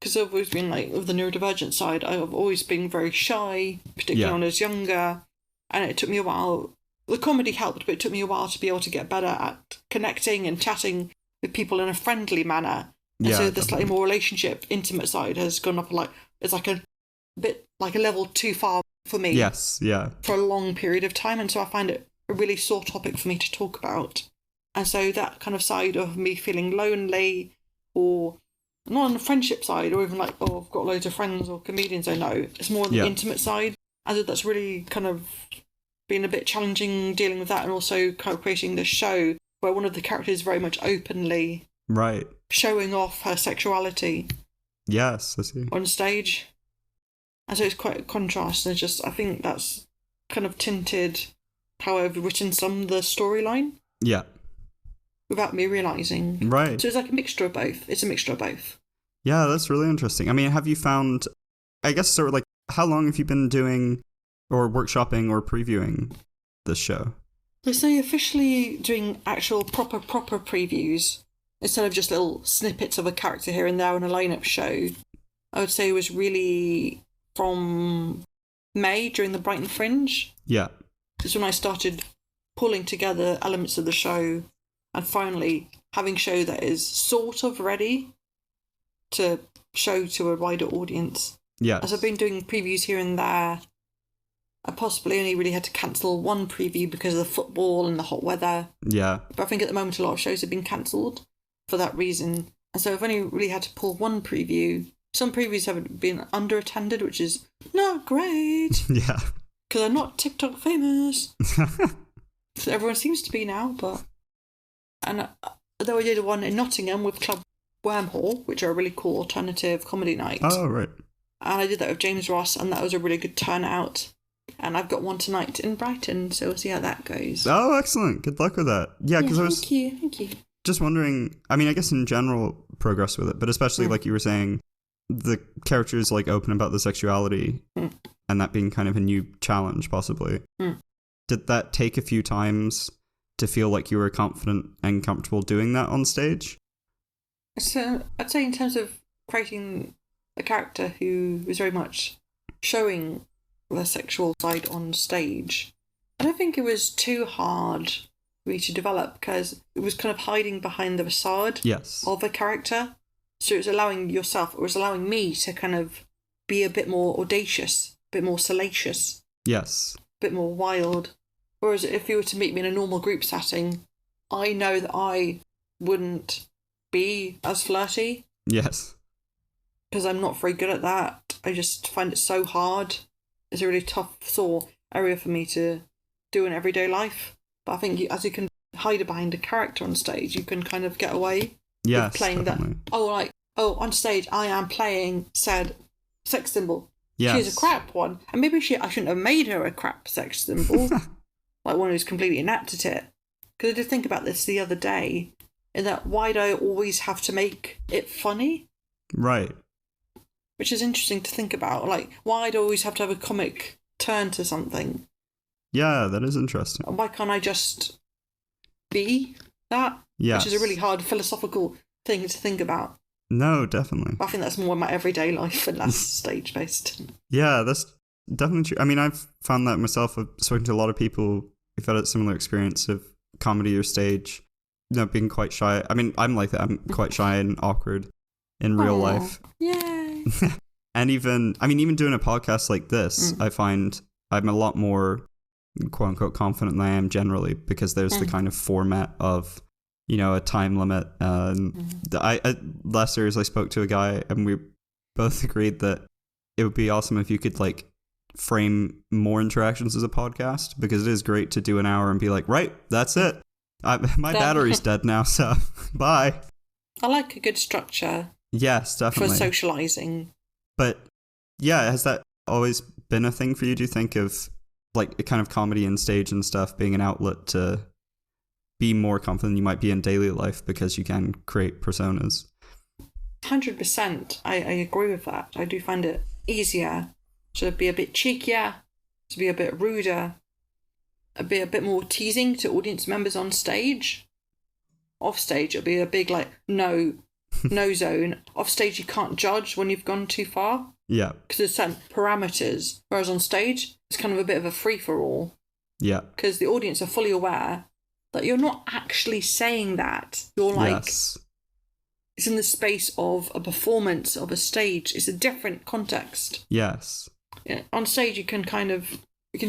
Because I've always been with the neurodivergent side, I've always been very shy, particularly when I was younger. And it took me a while. The comedy helped, but it took me a while to be able to get better at connecting and chatting with people in a friendly manner. And so the slightly more relationship, intimate side has gone up it's a bit like a level too far for me. Yes, yeah. For a long period of time. And so I find it a really sore topic for me to talk about. And so that kind of side of me feeling lonely, or not on the friendship side, or even I've got loads of friends or comedians I know. It's more on the intimate side. And so that's really kind of been a bit challenging dealing with that, and also kind of creating this show where one of the characters is very much openly Right. showing off her sexuality Yes, I see. on stage. And so it's quite a contrast, and I think that's kind of tinted how I've written some of the storyline Yeah. without me realising. Right. So it's like a mixture of both. It's a mixture of both. Yeah, that's really interesting. I mean, have you found, I guess, sort of like, how long have you been doing or workshopping or previewing this show? I say officially doing actual proper previews instead of just little snippets of a character here and there on a lineup show. I would say it was really from May during the Brighton Fringe. Yeah. This is when I started pulling together elements of the show and finally having a show that is sort of ready to show to a wider audience. Yeah. As I've been doing previews here and there, I possibly only really had to cancel one preview because of the football and the hot weather. Yeah. But I think at the moment a lot of shows have been cancelled for that reason. And so I've only really had to pull one preview. Some previews haven't been under-attended, which is not great. Yeah. Because I'm not TikTok famous. So everyone seems to be now, but... And though I did one in Nottingham with Club Wormhole, which are a really cool alternative comedy night. Oh, right. And I did that with James Ross, and that was a really good turnout. And I've got one tonight in Brighton, so we'll see how that goes. Oh, excellent. Good luck with that. Yeah, because I was Thank you. just wondering, I mean, I guess in general, progress with it, but especially like you were saying, the character is like open about the sexuality and that being kind of a new challenge, possibly. Did that take a few times to feel like you were confident and comfortable doing that on stage? So I'd say in terms of creating a character who was very much showing their sexual side on stage, I don't think it was too hard for me to develop because it was kind of hiding behind the facade of a character. So it was allowing me to kind of be a bit more audacious, a bit more salacious. Yes. A bit more wild. Whereas if you were to meet me in a normal group setting, I know that I wouldn't be as flirty. Yes. Because I'm not very good at that. I just find it so hard. It's a really tough sore area for me to do in everyday life. But I think as you can hide behind a character on stage, you can kind of get away with playing definitely. On stage I am playing said sex symbol. Yes. She's a crap one. And maybe I shouldn't have made her a crap sex symbol. Like one who's completely inept at it. Because I did think about this the other day, in that why do I always have to make it funny? Right. Which is interesting to think about. Like, why do I always have to have a comic turn to something? Yeah, that is interesting. And why can't I just be that? Yes. Which is a really hard philosophical thing to think about. No, definitely. I think that's more my everyday life and less stage-based. Yeah, that's definitely true. I mean, I've found that myself. I've spoken to a lot of people who've had a similar experience of comedy or stage, being quite shy. I mean, I'm like that. I'm quite shy and awkward in real life. Yay! And even doing a podcast like this, I find I'm a lot more quote unquote confident than I am generally because there's the kind of format of, a time limit. Last series I spoke to a guy and we both agreed that it would be awesome if you could like frame more interactions as a podcast, because it is great to do an hour and be like, right, that's it. My battery's dead now, so bye. I like a good structure. Yes, definitely. For socialising. But yeah, has that always been a thing for you? Do you think of like a kind of comedy and stage and stuff being an outlet to be more confident than you might be in daily life because you can create personas? 100%. I agree with that. I do find it easier to be a bit cheekier, to be a bit ruder, a bit more teasing to audience members on stage. Off stage, it'll be a big like no zone. Off stage, you can't judge when you've gone too far. Yeah. Because there's certain parameters. Whereas on stage, it's kind of a bit of a free for all. Yeah. Because the audience are fully aware that you're not actually saying that. You're like, it's in the space of a performance of a stage. It's a different context. Yes. Yeah. On stage, you can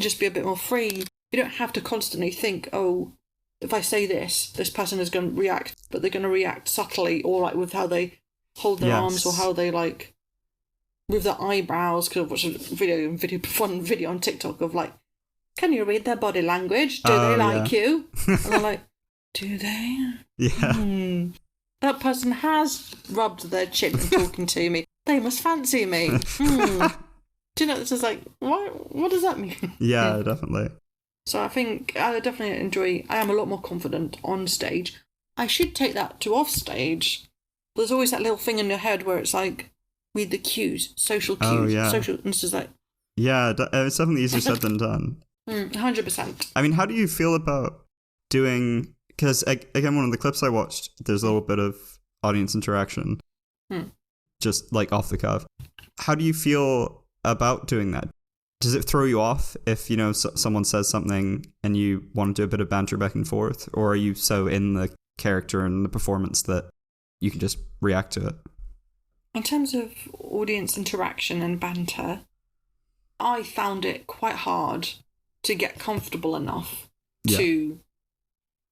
just be a bit more free. You don't have to constantly think, oh, if I say this person is going to react, but they're going to react subtly, or like with how they hold their arms, or how they like with their eyebrows. Because I've watched a video on TikTok of like, can you read their body language? Do they like you? And I'm like, Do they? Yeah. That person has rubbed their chin and talking to me. They must fancy me. Do you know, it's just like, what does that mean? Yeah, definitely. So I think I definitely I am a lot more confident on stage. I should take that to off stage. There's always that little thing in your head where it's like, read the cues, social cues. Oh, yeah. And it's just like... Yeah, it's definitely easier said than done. 100%. I mean, how do you feel about doing... Because, again, one of the clips I watched, there's a little bit of audience interaction. Just, like, off the cuff. How do you feel about doing that? Does it throw you off if, you know, someone says something and you want to do a bit of banter back and forth? Or are you so in the character and the performance that you can just react to it? In terms of audience interaction and banter, I found it quite hard to get comfortable enough to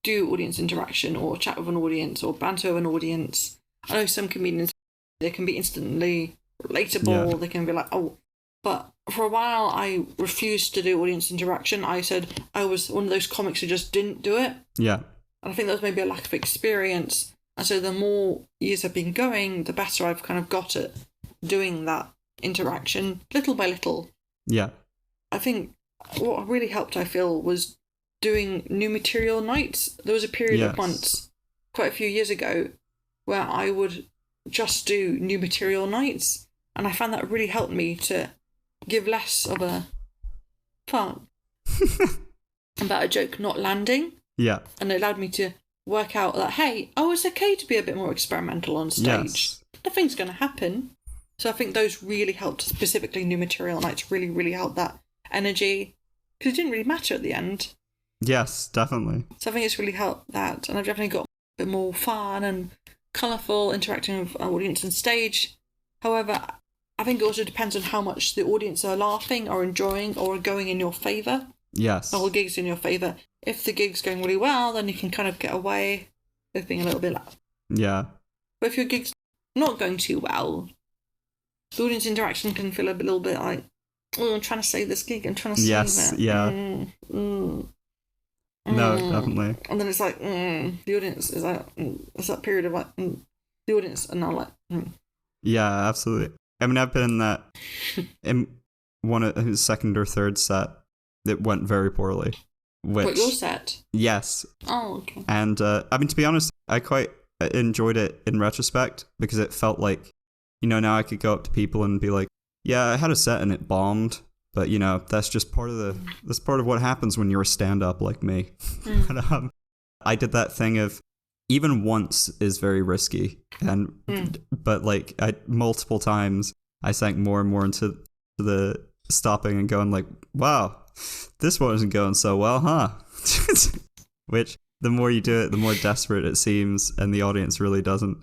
do audience interaction or chat with an audience or banter with an audience. I know some comedians, they can be instantly relatable. Yeah. They can be like, oh, but for a while I refused to do audience interaction. I said I was one of those comics who just didn't do it. Yeah. And I think that was maybe a lack of experience. And so the more years I've been going, the better I've kind of got at doing that interaction, little by little. Yeah. I think what really helped, I feel, was doing new material nights. There was a period of months, quite a few years ago, where I would just do new material nights. And I found that really helped me to give less of a fuck about a joke not landing. Yeah. And it allowed me to work out that, hey, it's okay to be a bit more experimental on stage. Yes. Nothing's going to happen. So I think those really helped, specifically new material nights really, really helped that energy, because it didn't really matter at the end. Yes, definitely. So I think it's really helped that. And I've definitely got a bit more fun and colourful interacting with our audience on stage. However, I think it also depends on how much the audience are laughing or enjoying or going in your favour. Yes. The whole gig's in your favour. If the gig's going really well, then you can kind of get away with being a little bit loud. Yeah. But if your gig's not going too well, the audience interaction can feel a little bit like, oh, I'm trying to save this gig, I'm trying to save it. Yeah. No, definitely. And then it's like, the audience is like, it's that period of like, the audience are now like, Yeah, absolutely. I mean, I've been in that, in one of his second or third set, it went very poorly. What, your set? Yes. Oh, okay. And, I mean, to be honest, I quite enjoyed it in retrospect, because it felt like, you know, now I could go up to people and be like, yeah, I had a set and it bombed, but, you know, that's just part of what happens when you're a stand-up like me. But, I did that thing of, even once is very risky, but like multiple times I sank more and more into the stopping and going like, wow, this one isn't going so well, huh? Which the more you do it, the more desperate it seems, and the audience really doesn't.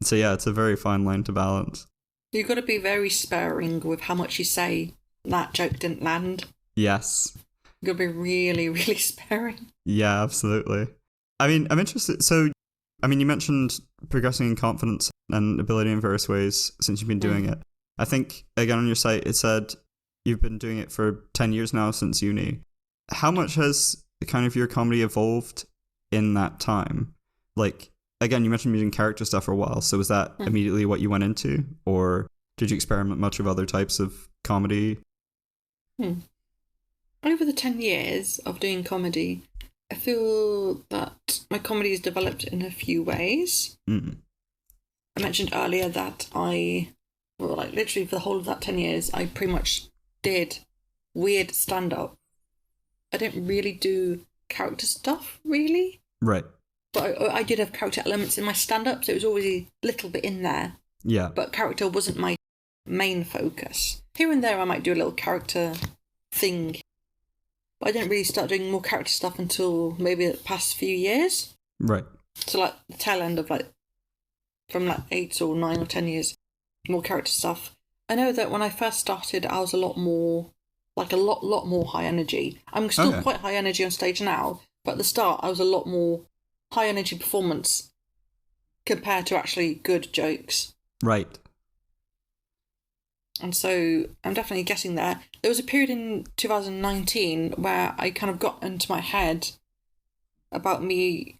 So yeah, it's a very fine line to balance. You've got to be very sparing with how much you say that joke didn't land. Yes. You've got to be really, really sparing. Yeah, absolutely. I mean, I'm interested. So, I mean, you mentioned progressing in confidence and ability in various ways since you've been doing it. I think, again, on your site, it said you've been doing it for 10 years now since uni. How much has kind of your comedy evolved in that time? Like, again, you mentioned using character stuff for a while. So was that immediately what you went into? Or did you experiment much with other types of comedy? Over the 10 years of doing comedy, I feel that my comedy has developed in a few ways. I mentioned earlier that literally for the whole of that 10 years, I pretty much did weird stand-up. I didn't really do character stuff, really. Right. But I did have character elements in my stand-up, so it was always a little bit in there. Yeah. But character wasn't my main focus. Here and there I might do a little character thing. But I didn't really start doing more character stuff until maybe the past few years. Right. So like the tail end of from 8 or 9 or 10 years, more character stuff. I know that when I first started, I was a lot more high energy. I'm still quite high energy on stage now, but at the start I was a lot more high energy performance compared to actually good jokes. Right. And so I'm definitely getting there. There was a period in 2019 where I kind of got into my head about me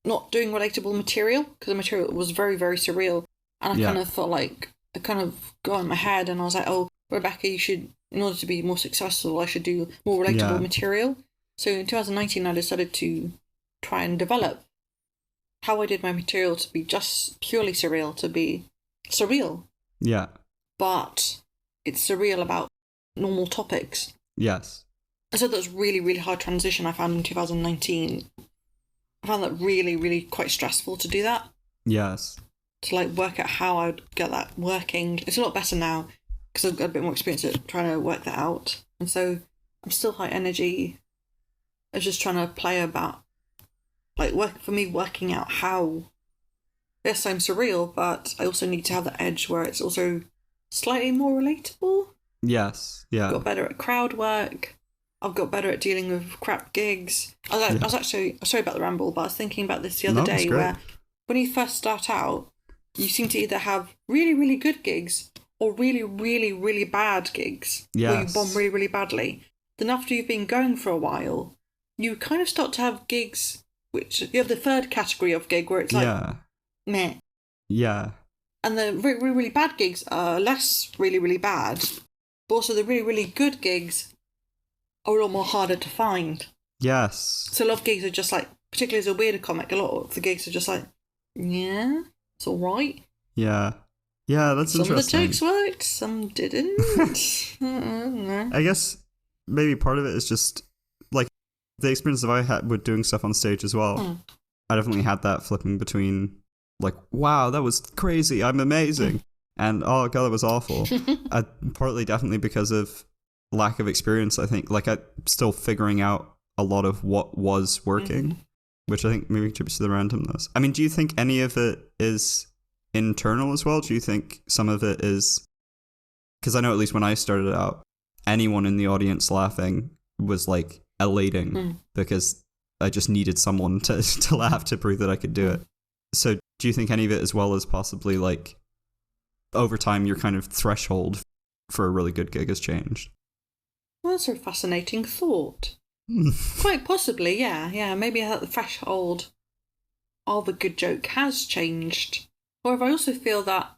not doing relatable material because the material was very, very surreal. And I kind of felt like I kind of got in my head and I was like, oh, Rebecca, you should, in order to be more successful, I should do more relatable material. So in 2019, I decided to try and develop how I did my material to be just purely surreal, to be surreal. Yeah. But it's surreal about normal topics. Yes. And so that was really, really hard transition I found in 2019. I found that really, really quite stressful to do that. Yes. To like work out how I'd get that working. It's a lot better now because I've got a bit more experience at trying to work that out. And so I'm still high energy. I was just trying to play about, like, working out how, yes, I'm surreal, but I also need to have the edge where it's also slightly more relatable. Yes, yeah. I've got better at crowd work. I've got better at dealing with crap gigs. I was actually, sorry about the ramble, but I was thinking about this the other day where when you first start out, you seem to either have really, really good gigs or really, really, really bad gigs. Yes. Where you bomb really, really badly. Then after you've been going for a while, you kind of start to have gigs which you have the third category of gig where it's like, meh. Yeah. And the really, really, really bad gigs are less really, really bad. But also the really, really good gigs are a lot more harder to find. Yes. So a lot of gigs are just like, particularly as a weirder comic, a lot of the gigs are just like, yeah, it's all right. Yeah. Yeah, that's interesting. Some of the jokes worked, some didn't. I guess maybe part of it is just, like, the experience that I had with doing stuff on stage as well. I definitely had that flipping between, like, wow, that was crazy, I'm amazing, and oh god, that was awful. Partly definitely because of lack of experience, I think. Like, I'm still figuring out a lot of what was working, which I think maybe contributes to the randomness. I mean, do you think any of it is internal as well? Do you think some of it is... Because I know at least when I started out, anyone in the audience laughing was, like, elating, because I just needed someone to laugh to prove that I could do it. So do you think any of it, as well as possibly, like, over time your kind of threshold for a really good gig has changed? Well, that's a fascinating thought. Quite possibly, yeah. Maybe the threshold of a good joke has changed. However, I also feel that,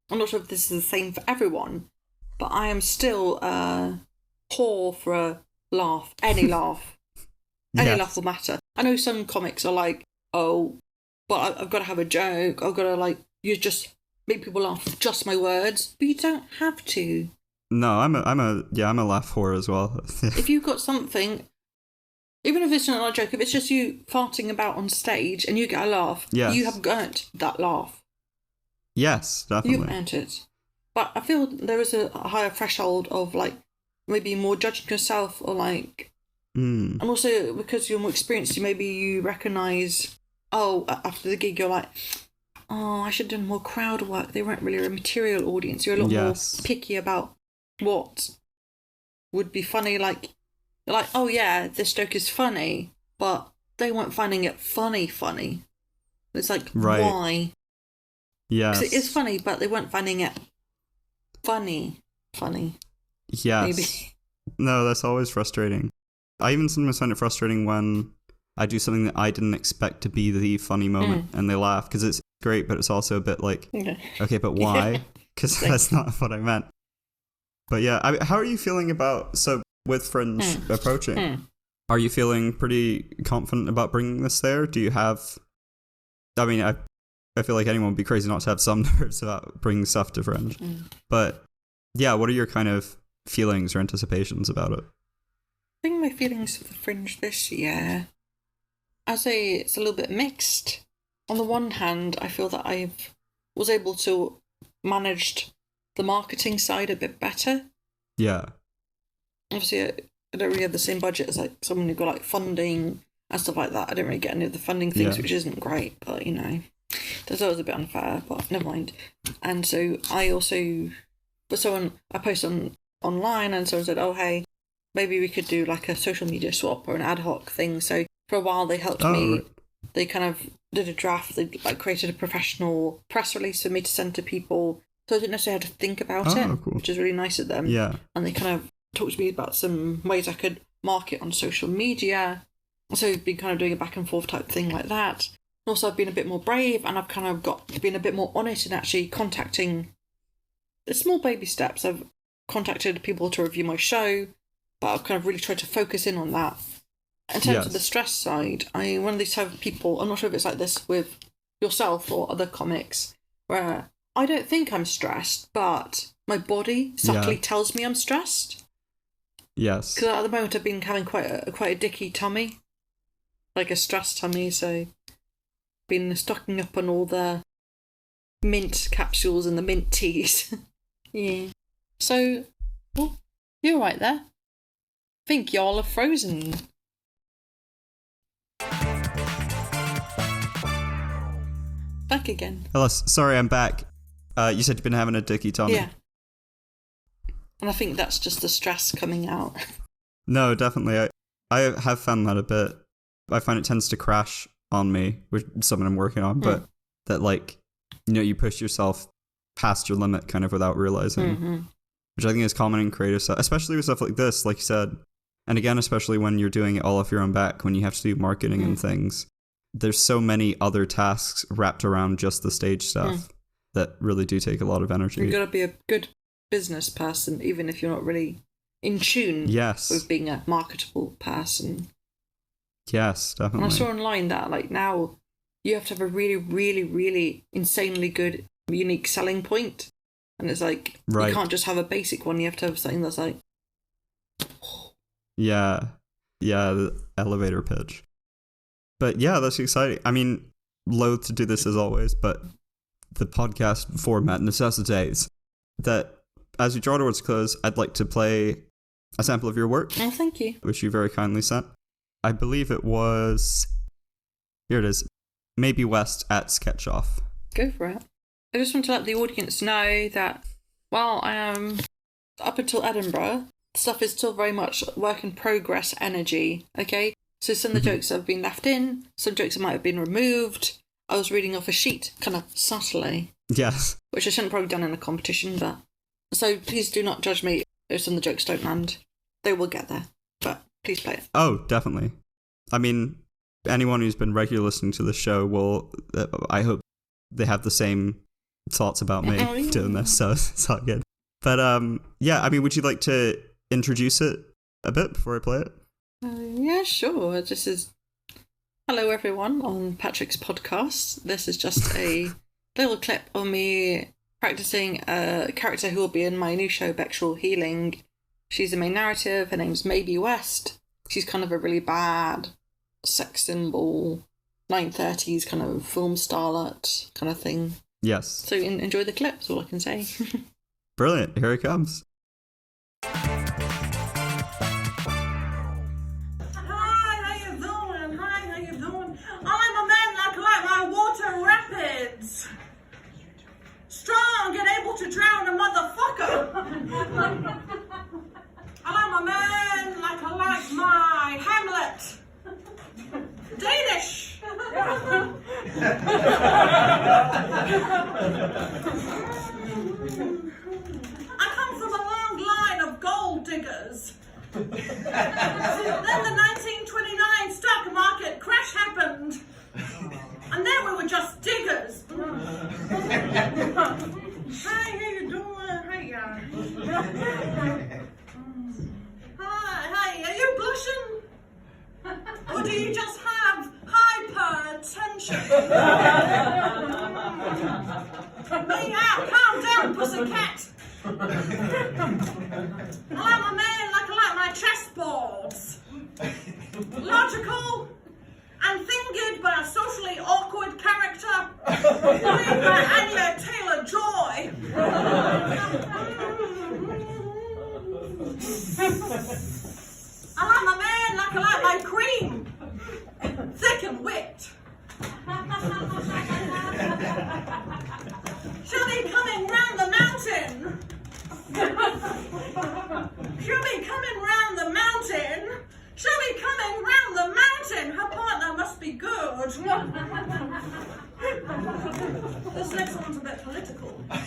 I'm not sure if this is the same for everyone, but I am still poor for a laugh, any laugh. Any laugh will matter. I know some comics are like, oh, but I've got to have a joke, I've got to, like, you just make people laugh with just my words, but you don't have to. No, I'm a laugh whore as well. If you've got something, even if it's not a joke, if it's just you farting about on stage and you get a laugh, you have earned that laugh. Yes, definitely. You've earned it. But I feel there is a higher threshold of, like, maybe more judging yourself, or, like... And also, because you're more experienced, maybe you recognise, oh, after the gig, you're like, oh, I should have done more crowd work. They weren't really a material audience. You're a lot more picky about what would be funny. Like, you're like, oh, yeah, this joke is funny, but they weren't finding it funny. It's like, why? Yes. Because it is funny, but they weren't finding it funny. Yes. Maybe. No, that's always frustrating. I even sometimes find it frustrating when I do something that I didn't expect to be the funny moment and they laugh, because it's great, but it's also a bit like, okay, but why? Because that's not what I meant. But yeah, how are you feeling about, so with Fringe approaching, are you feeling pretty confident about bringing this there? Do you have, I mean, I feel like anyone would be crazy not to have some nerves about bringing stuff to Fringe. But yeah, what are your kind of feelings or anticipations about it? I think my feelings for the Fringe this year, I'd say it's a little bit mixed. On the one hand, I feel that I was able to manage the marketing side a bit better. Yeah. Obviously, I don't really have the same budget as, like, someone who got, like, funding and stuff like that. I don't really get any of the funding things, which isn't great, but, you know, that's always a bit unfair, but never mind. And so I also, I posted online, and someone said, oh, hey, maybe we could do, like, a social media swap or an ad hoc thing. So for a while they helped me. Right. They kind of did a draft. They, like, created a professional press release for me to send to people. So I didn't necessarily have to think about it, cool. Which is really nice of them. Yeah. And they kind of talked to me about some ways I could market on social media. So we've been kind of doing a back and forth type thing like that. Also, I've been a bit more brave, and I've kind of been a bit more on it in actually contacting the small baby steps. I've contacted people to review my show, but I've kind of really tried to focus in on that. In terms of the stress side, I'm one of these type of people, I'm not sure if it's like this with yourself or other comics, where I don't think I'm stressed, but my body subtly tells me I'm stressed. Yes. Because at the moment I've been having quite a dicky tummy, like a stress tummy, so been stocking up on all the mint capsules and the mint teas. Yeah. So, oh, you're right there. I think y'all are frozen. Back again. Hello, sorry, I'm back. You said you've been having a dicky tummy. Yeah. And I think that's just the stress coming out. No, definitely. I have found that a bit. I find it tends to crash on me with something I'm working on, but that, like, you know, you push yourself past your limit kind of without realizing, which I think is common in creative stuff, especially with stuff like this, like you said. And again, especially when you're doing it all off your own back, when you have to do marketing and things, there's so many other tasks wrapped around just the stage stuff that really do take a lot of energy. You've got to be a good business person, even if you're not really in tune with being a marketable person. Yes, definitely. And I saw online that, like, now you have to have a really, really, really insanely good, unique selling point. And it's like, you can't just have a basic one. You have to have something that's like... Yeah, the elevator pitch. But yeah, that's exciting. I mean, loath to do this as always, but the podcast format necessitates that as we draw towards close, I'd like to play a sample of your work. Oh, thank you. Which you very kindly sent. I believe it was... Here it is. Maybe West at Sketch Off. Go for it. I just want to let the audience know that while I am up until Edinburgh, stuff is still very much work in progress energy, okay? So some of the jokes have been left in, some jokes might have been removed. I was reading off a sheet, kind of subtly. Yes. Which I shouldn't have probably done in a competition, but... So please do not judge me if some of the jokes don't land. They will get there, but please play it. Oh, definitely. I mean, anyone who's been regular listening to the show will... I hope they have the same thoughts about me doing this, so it's all good. But, yeah, I mean, would you like to introduce it a bit before I play it? Yeah, sure. This is... Hello, everyone, on Patrick's podcast. This is just a little clip of me practicing a character who will be in my new show, Bexual Healing. She's the main narrative. Her name's Maybe West. She's kind of a really bad sex symbol, 1930s kind of film starlet kind of thing. Yes. So enjoy the clip, is all I can say. Brilliant. Here it comes. Strong and able to drown a motherfucker. And I'm a man like I like my Hamlet. Danish. I come from a long line of gold diggers. Then the 1929 stock market crash happened. And then we were just diggers. Hi, how you doing? Hi, Hi, are you blushing? Or do you just have hypertension? Yeah, calm down, pussycat. I'm a man like I like my chessboards. Logical and fingered by a socially awkward character played by Anya Taylor-Joy. And I'm a man like I like my cream, thick and whipped. She'll be coming round the mountain. She'll be coming round the mountain. She'll be coming round the mountain. Her partner must be good. This next one's a bit political. I'm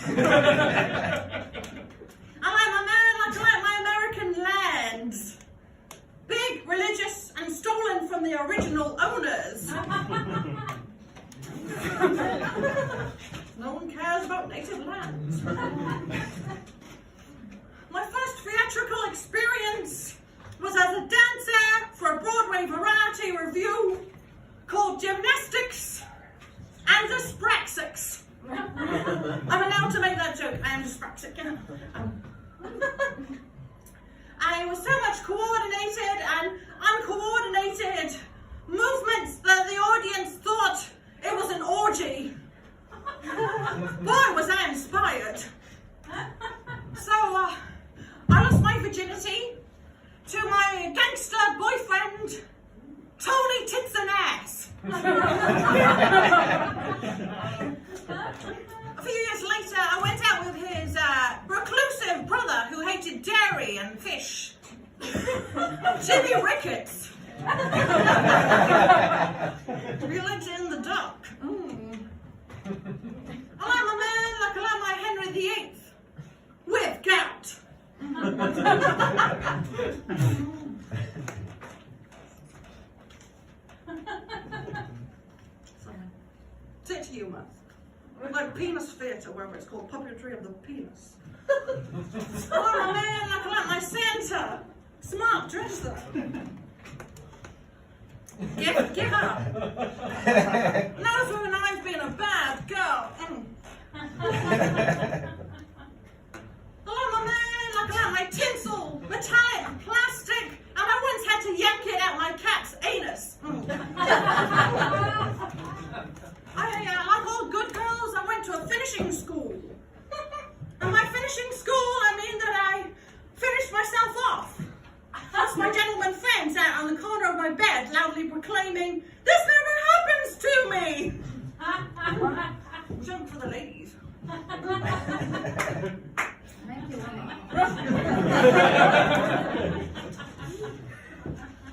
a man like my American lands. Big, religious, and stolen from the original owners. dyspraxic. And it was so much coordinated and uncoordinated movements that the audience thought it was an orgy. Boy, was I inspired. So, I lost my virginity to my gangster boyfriend, Tony Tits and Ass. A few years later, I went out with his reclusive brother who hated dairy and fish, Jimmy Ricketts. Relate in the dark. I like my man like I like my Henry VIII, with gout. Say it to you, Matt. Like penis theatre, wherever it's called, puppetry of the penis. Oh, my man, like I like my Santa. Smart dresser. Give up. Knows when I've been a bad girl. Oh, my man, like I like my tinsel, metallic, plastic, and I once had to yank it out my cat's anus. Like all good girls, I went to a finishing school. And by finishing school, I mean that I finished myself off. Plus my gentleman friend sat on the corner of my bed, loudly proclaiming, "This never happens to me!" Jump for the ladies. I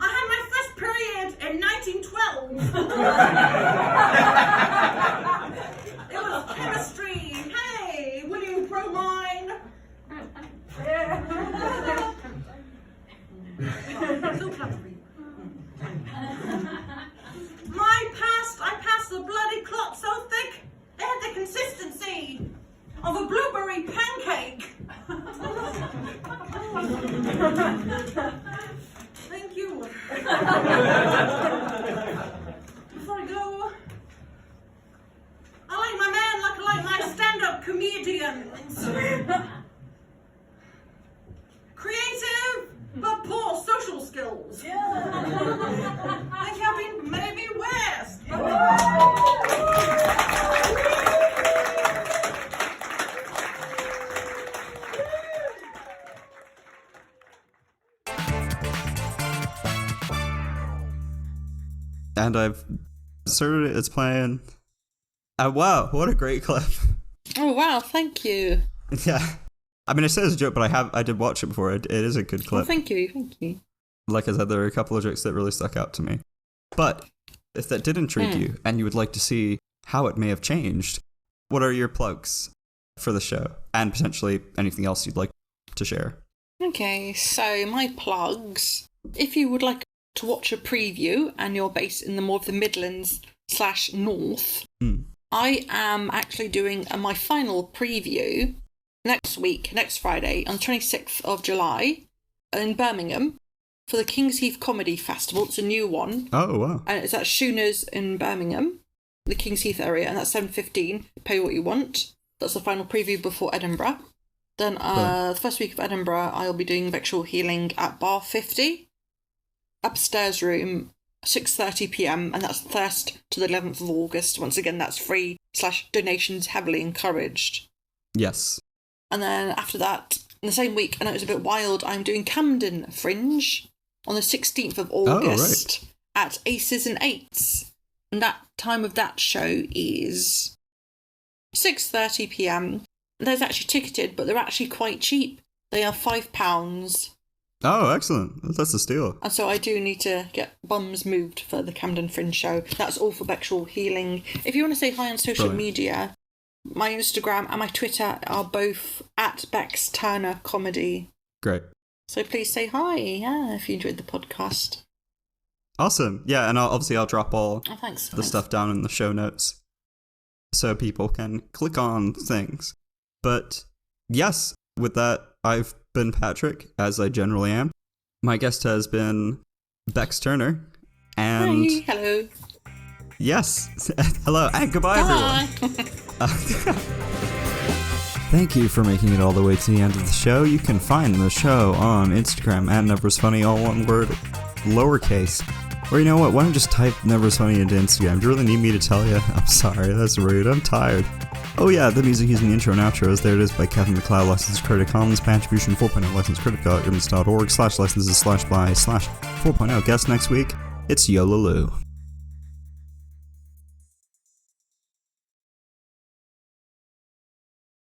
had my first period in 1912. It was chemistry. Hey, will you bromine? So clever. I passed the bloody clot so thick, it had the consistency of a blueberry pancake. Thank you. Before I go, I like my man like I like my stand-up comedians. Creative, but poor social skills. Like helping maybe West. And I've inserted it, it's playing. Wow, what a great clip. Oh, wow, thank you. Yeah. I mean, I said it's a joke, but I did watch it before. It is a good clip. Oh, thank you. Like I said, there are a couple of jokes that really stuck out to me. But if that did intrigue you, and you would like to see how it may have changed, what are your plugs for the show? And potentially anything else you'd like to share? Okay, so my plugs. If you would like to watch a preview and you're based in more of the Midlands/North, I am actually doing my final preview next Friday, on 26th of July, in Birmingham, for the King's Heath Comedy Festival. It's a new one. Oh, wow. And it's at Schooners in Birmingham, the King's Heath area, and that's 7:15. Pay what you want. That's the final preview before Edinburgh. Then the first week of Edinburgh, I'll be doing Bexual Healing at Bar 50, upstairs room, 6:30pm, and that's 1st to the 11th of August. Once again, that's free / donations heavily encouraged. Yes. And then after that, in the same week, I know it's a bit wild, I'm doing Camden Fringe on the 16th of August at Aces and Eights. And that time of that show is 6:30pm. There's actually ticketed, but they're actually quite cheap. They are £5. Oh, excellent. That's a steal. And so I do need to get bums moved for the Camden Fringe show. That's all for Bexual Healing. If you want to say hi on social media, my Instagram and my Twitter are both at Bex Turner Comedy. Great. So please say hi, if you enjoyed the podcast. Awesome. Yeah, and I'll drop all thanks. Stuff down in the show notes so people can click on things. But yes, with that, I've been Patrick, as I generally am. My guest has been Bex Turner. And hi, hello. Yes. Hello, and goodbye, everyone. Thank you for making it all the way to the end of the show. You can find the show on Instagram at neverisfunny, all one word, lowercase. Or you know what, why don't you just type neverisfunny into Instagram? Do you really need me to tell you? I'm sorry, that's rude, I'm tired. Oh yeah, the music using the intro and outros, there it is by Kevin MacLeod, licensed Creative Commons, Attribution 4.0, licensed critic.org/licenses/by/4.0. Guest next week, it's Yolaloo.